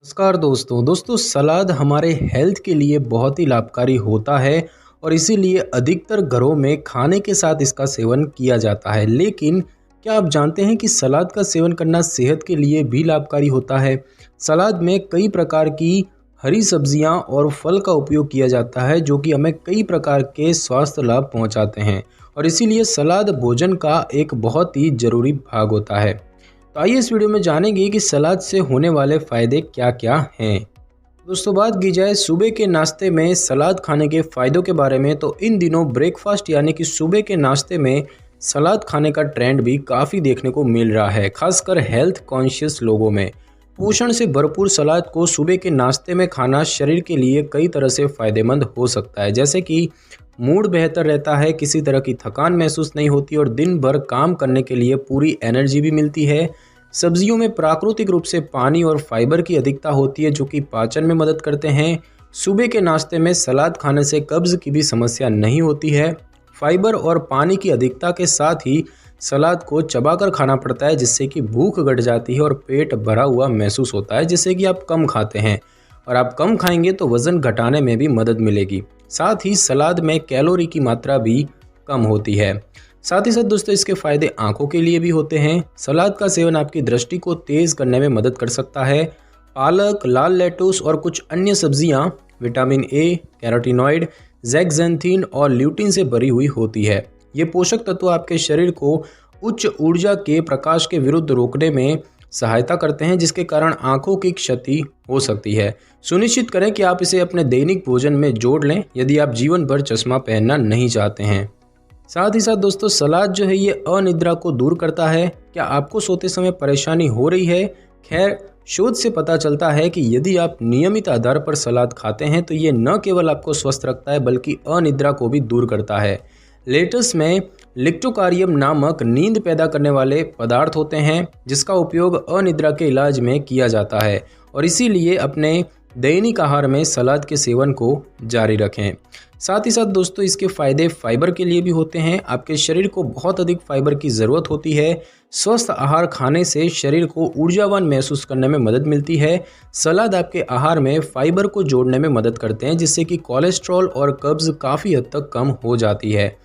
नमस्कार दोस्तों सलाद हमारे हेल्थ के लिए बहुत ही लाभकारी होता है और इसीलिए अधिकतर घरों में खाने के साथ इसका सेवन किया जाता है। लेकिन क्या आप जानते हैं कि सलाद का सेवन करना सेहत के लिए भी लाभकारी होता है। सलाद में कई प्रकार की हरी सब्जियां और फल का उपयोग किया जाता है जो कि हमें कई प्रकार के स्वास्थ्य लाभ पहुंचाते हैं और इसीलिए सलाद भोजन का एक बहुत ही ज़रूरी भाग होता है। तो आइए इस वीडियो में जानेंगे कि सलाद से होने वाले फ़ायदे क्या क्या हैं। दोस्तों बात की जाए सुबह के नाश्ते में सलाद खाने के फ़ायदों के बारे में, तो इन दिनों ब्रेकफास्ट यानी कि सुबह के नाश्ते में सलाद खाने का ट्रेंड भी काफ़ी देखने को मिल रहा है, खासकर हेल्थ कॉन्शियस लोगों में। पोषण से भरपूर सलाद को सुबह के नाश्ते में खाना शरीर के लिए कई तरह से फ़ायदेमंद हो सकता है, जैसे कि मूड बेहतर रहता है, किसी तरह की थकान महसूस नहीं होती और दिन भर काम करने के लिए पूरी एनर्जी भी मिलती है। सब्जियों में प्राकृतिक रूप से पानी और फाइबर की अधिकता होती है जो कि पाचन में मदद करते हैं। सुबह के नाश्ते में सलाद खाने से कब्ज़ की भी समस्या नहीं होती है। फाइबर और पानी की अधिकता के साथ ही सलाद को चबाकर खाना पड़ता है जिससे कि भूख घट जाती है और पेट भरा हुआ महसूस होता है, जिससे कि आप कम खाते हैं और आप कम खाएंगे तो वज़न घटाने में भी मदद मिलेगी। साथ ही सलाद में कैलोरी की मात्रा भी कम होती है। साथ ही साथ दोस्तों इसके फ़ायदे आंखों के लिए भी होते हैं। सलाद का सेवन आपकी दृष्टि को तेज़ करने में मदद कर सकता है। पालक, लाल लेटुस और कुछ अन्य सब्जियां विटामिन ए, कैरोटीनॉइड, ज़ैक्सेंथिन और ल्यूटिन से भरी हुई होती है। ये पोषक तत्व आपके शरीर को उच्च ऊर्जा के प्रकाश के विरुद्ध रोकने में सहायता करते हैं, जिसके कारण आंखों की क्षति हो सकती है। सुनिश्चित करें कि आप इसे अपने दैनिक भोजन में जोड़ लें यदि आप जीवन भर चश्मा पहनना नहीं चाहते हैं। साथ ही साथ दोस्तों सलाद जो है ये अनिद्रा को दूर करता है। क्या आपको सोते समय परेशानी हो रही है? खैर, शोध से पता चलता है कि यदि आप नियमित आधार पर सलाद खाते हैं तो ये न केवल आपको स्वस्थ रखता है बल्कि अनिद्रा को भी दूर करता है। लेटस में लिक्टोकारियम नामक नींद पैदा करने वाले पदार्थ होते हैं जिसका उपयोग अनिद्रा के इलाज में किया जाता है और इसीलिए अपने दैनिक आहार में सलाद के सेवन को जारी रखें। साथ ही साथ दोस्तों इसके फ़ायदे फाइबर के लिए भी होते हैं। आपके शरीर को बहुत अधिक फाइबर की ज़रूरत होती है। स्वस्थ आहार खाने से शरीर को ऊर्जावान महसूस करने में मदद मिलती है। सलाद आपके आहार में फाइबर को जोड़ने में मदद करते हैं जिससे कि कोलेस्ट्रॉल और कब्ज़ काफ़ी हद तक कम हो जाती है।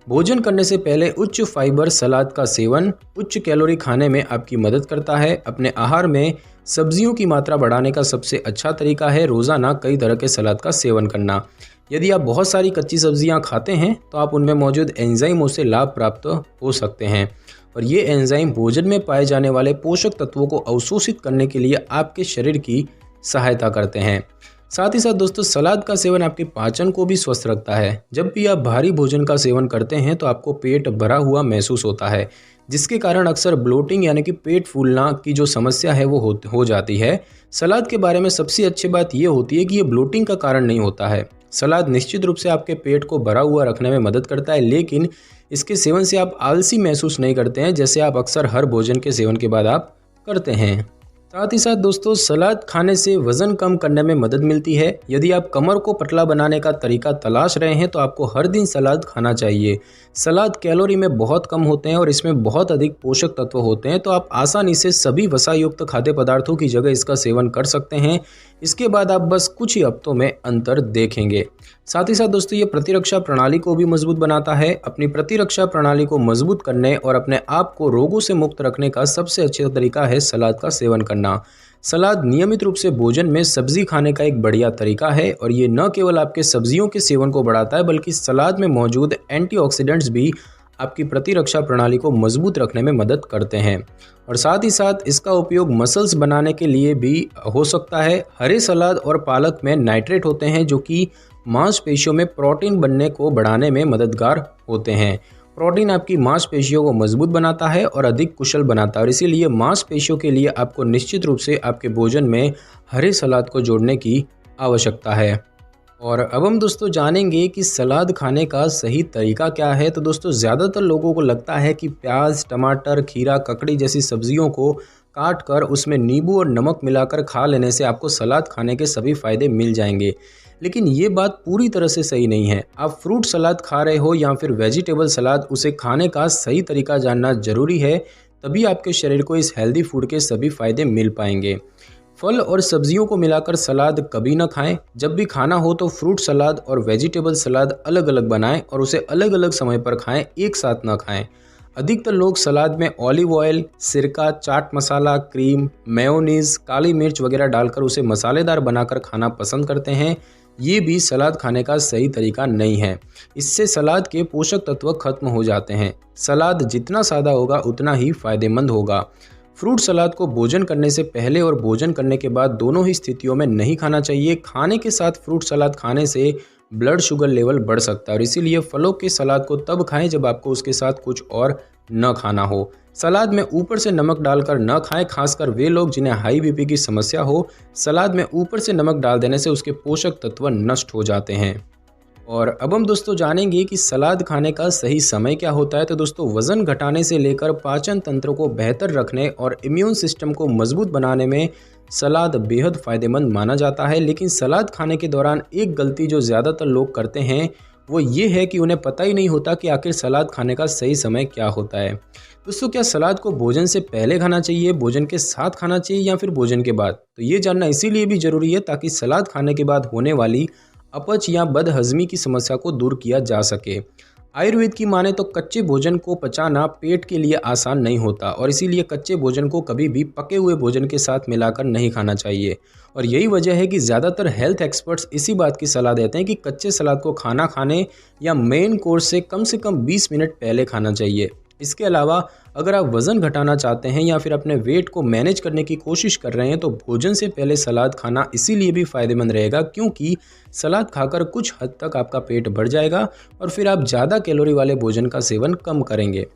भोजन करने से पहले उच्च फाइबर सलाद का सेवन उच्च कैलोरी खाने में आपकी मदद करता है। अपने आहार में सब्जियों की मात्रा बढ़ाने का सबसे अच्छा तरीका है रोज़ाना कई तरह के सलाद का सेवन करना। यदि आप बहुत सारी कच्ची सब्जियां खाते हैं तो आप उनमें मौजूद एंजाइमों से लाभ प्राप्त हो सकते हैं और ये एंजाइम भोजन में पाए जाने वाले पोषक तत्वों को अवशोषित करने के लिए आपके शरीर की सहायता करते हैं। साथ ही साथ दोस्तों सलाद का सेवन आपके पाचन को भी स्वस्थ रखता है। जब भी आप भारी भोजन का सेवन करते हैं तो आपको पेट भरा हुआ महसूस होता है, जिसके कारण अक्सर ब्लोटिंग यानी कि पेट फूलना की जो समस्या है वो हो जाती है। सलाद के बारे में सबसे अच्छी बात ये होती है कि ये ब्लोटिंग का कारण नहीं होता है। सलाद निश्चित रूप से आपके पेट को भरा हुआ रखने में मदद करता है, लेकिन इसके सेवन से आप आलसी महसूस नहीं करते हैं जैसे आप अक्सर हर भोजन के सेवन के बाद आप करते हैं। साथ ही साथ दोस्तों सलाद खाने से वज़न कम करने में मदद मिलती है। यदि आप कमर को पतला बनाने का तरीका तलाश रहे हैं तो आपको हर दिन सलाद खाना चाहिए। सलाद कैलोरी में बहुत कम होते हैं और इसमें बहुत अधिक पोषक तत्व होते हैं, तो आप आसानी से सभी वसायुक्त खाद्य पदार्थों की जगह इसका सेवन कर सकते हैं। इसके बाद आप बस कुछ ही हफ्तों में अंतर देखेंगे। साथ ही साथ दोस्तों ये प्रतिरक्षा प्रणाली को भी मजबूत बनाता है। अपनी प्रतिरक्षा प्रणाली को मजबूत करने और अपने आप को रोगों से मुक्त रखने का सबसे अच्छा तरीका है सलाद का सेवन करना। सलाद नियमित रूप से भोजन में सब्जी खाने का एक बढ़िया तरीका है और ये न केवल आपके सब्जियों के सेवन को बढ़ाता है बल्कि सलाद में मौजूद एंटीऑक्सीडेंट्स भी आपकी प्रतिरक्षा प्रणाली को मजबूत रखने में मदद करते हैं और साथ ही साथ इसका उपयोग मसल्स बनाने के लिए भी हो सकता है। हरे सलाद और पालक में नाइट्रेट होते हैं जो कि मांसपेशियों में प्रोटीन बनने को बढ़ाने में मददगार होते हैं। प्रोटीन आपकी मांसपेशियों को मजबूत बनाता है और अधिक कुशल बनाता है और इसीलिए मांसपेशियों के लिए आपको निश्चित रूप से आपके भोजन में हरे सलाद को जोड़ने की आवश्यकता है। और अब हम दोस्तों जानेंगे कि सलाद खाने का सही तरीका क्या है। तो दोस्तों ज़्यादातर लोगों को लगता है कि प्याज, टमाटर, खीरा, ककड़ी जैसी सब्जियों को काट कर उसमें नींबू और नमक मिलाकर खा लेने से आपको सलाद खाने के सभी फायदे मिल जाएंगे, लेकिन ये बात पूरी तरह से सही नहीं है। आप फ्रूट सलाद खा रहे हो या फिर वेजिटेबल सलाद, उसे खाने का सही तरीका जानना जरूरी है, तभी आपके शरीर को इस हेल्दी फूड के सभी फायदे मिल पाएंगे। फल और सब्जियों को मिलाकर सलाद कभी ना खाएं। जब भी खाना हो तो फ्रूट सलाद और वेजिटेबल सलाद अलग अलग बनाएं और उसे अलग अलग समय पर खाएं, एक साथ ना खाएं। अधिकतर लोग सलाद में ऑलिव ऑयल, सिरका, चाट मसाला, क्रीम, मेयोनीज, काली मिर्च वगैरह डालकर उसे मसालेदार बनाकर खाना पसंद करते हैं। ये भी सलाद खाने का सही तरीका नहीं है। इससे सलाद के पोषक तत्व खत्म हो जाते हैं। सलाद जितना सादा होगा उतना ही फायदेमंद होगा। फ्रूट सलाद को भोजन करने से पहले और भोजन करने के बाद दोनों ही स्थितियों में नहीं खाना चाहिए। खाने के साथ फ्रूट सलाद खाने से ब्लड शुगर लेवल बढ़ सकता है और इसीलिए फलों के सलाद को तब खाएं जब आपको उसके साथ कुछ और न खाना हो। सलाद में ऊपर से नमक डालकर न खाएं, खासकर वे लोग जिन्हें हाई बीपी की समस्या हो। सलाद में ऊपर से नमक डाल देने से उसके पोषक तत्व नष्ट हो जाते हैं। और अब हम दोस्तों जानेंगे कि सलाद खाने का सही समय क्या होता है। तो दोस्तों, वज़न घटाने से लेकर पाचन तंत्र को बेहतर रखने और इम्यून सिस्टम को मजबूत बनाने में सलाद बेहद फ़ायदेमंद माना जाता है। लेकिन सलाद खाने के दौरान एक गलती जो ज़्यादातर लोग करते हैं वो ये है कि उन्हें पता ही नहीं होता कि आखिर सलाद खाने का सही समय क्या होता है। दोस्तों, क्या सलाद को भोजन से पहले खाना चाहिए, भोजन के साथ खाना चाहिए या फिर भोजन के बाद? तो ये जानना इसीलिए भी ज़रूरी है ताकि सलाद खाने के बाद होने वाली अपच या बदहजमी की समस्या को दूर किया जा सके। आयुर्वेद की माने तो कच्चे भोजन को पचाना पेट के लिए आसान नहीं होता और इसीलिए कच्चे भोजन को कभी भी पके हुए भोजन के साथ मिलाकर नहीं खाना चाहिए। और यही वजह है कि ज़्यादातर हेल्थ एक्सपर्ट्स इसी बात की सलाह देते हैं कि कच्चे सलाद को खाना खाने या मेन कोर्स से कम 20 मिनट पहले खाना चाहिए। इसके अलावा अगर आप वज़न घटाना चाहते हैं या फिर अपने वेट को मैनेज करने की कोशिश कर रहे हैं तो भोजन से पहले सलाद खाना इसीलिए भी फ़ायदेमंद रहेगा क्योंकि सलाद खाकर कुछ हद तक आपका पेट भर जाएगा और फिर आप ज़्यादा कैलोरी वाले भोजन का सेवन कम करेंगे।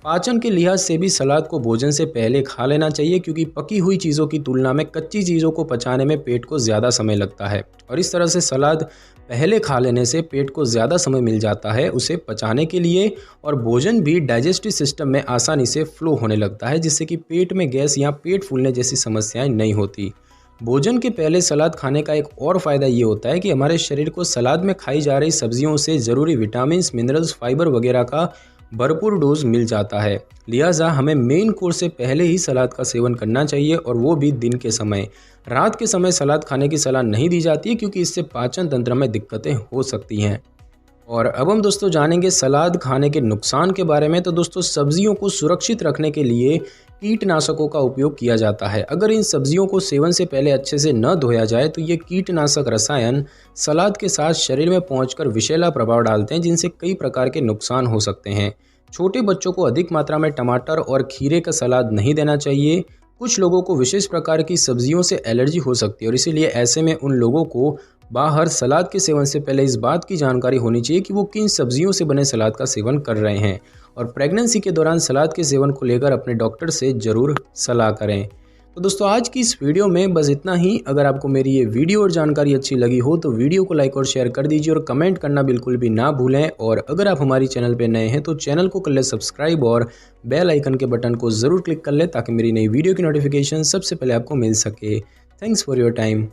पाचन के लिहाज से भी सलाद को भोजन से पहले खा लेना चाहिए क्योंकि पकी हुई चीज़ों की तुलना में कच्ची चीज़ों को पचाने में पेट को ज़्यादा समय लगता है और इस तरह से सलाद पहले खा लेने से पेट को ज़्यादा समय मिल जाता है उसे पचाने के लिए और भोजन भी डाइजेस्टिव सिस्टम में आसानी से फ्लो होने लगता है जिससे कि पेट में गैस या पेट फूलने जैसी समस्याएं नहीं होती। भोजन के पहले सलाद खाने का एक और फ़ायदा ये होता है कि हमारे शरीर को सलाद में खाई जा रही सब्जियों से ज़रूरी विटामिन, मिनरल्स, फाइबर वगैरह का भरपूर डोज मिल जाता है। लिहाजा हमें मेन कोर्स से पहले ही सलाद का सेवन करना चाहिए और वो भी दिन के समय। रात के समय सलाद खाने की सलाह नहीं दी जाती है क्योंकि इससे पाचन तंत्र में दिक्कतें हो सकती हैं। और अब हम दोस्तों जानेंगे सलाद खाने के नुकसान के बारे में। तो दोस्तों, सब्जियों को सुरक्षित रखने के लिए कीटनाशकों का उपयोग किया जाता है। अगर इन सब्जियों को सेवन से पहले अच्छे से न धोया जाए तो ये कीटनाशक रसायन सलाद के साथ शरीर में पहुंचकर विषैला प्रभाव डालते हैं जिनसे कई प्रकार के नुकसान हो सकते हैं। छोटे बच्चों को अधिक मात्रा में टमाटर और खीरे का सलाद नहीं देना चाहिए। कुछ लोगों को विशेष प्रकार की सब्जियों से एलर्जी हो सकती है और इसीलिए ऐसे में उन लोगों को बाहर सलाद के सेवन से पहले इस बात की जानकारी होनी चाहिए कि वो किन सब्जियों से बने सलाद का सेवन कर रहे हैं। और प्रेगनेंसी के दौरान सलाद के सेवन को लेकर अपने डॉक्टर से ज़रूर सलाह करें। तो दोस्तों, आज की इस वीडियो में बस इतना ही। अगर आपको मेरी ये वीडियो और जानकारी अच्छी लगी हो तो वीडियो को लाइक और शेयर कर दीजिए और कमेंट करना बिल्कुल भी ना भूलें। और अगर आप हमारी चैनल पर नए हैं तो चैनल को कर ले सब्सक्राइब और बेल आइकन के बटन को ज़रूर क्लिक कर ले ताकि मेरी नई वीडियो की नोटिफिकेशन सबसे पहले आपको मिल सके। Thanks for your time.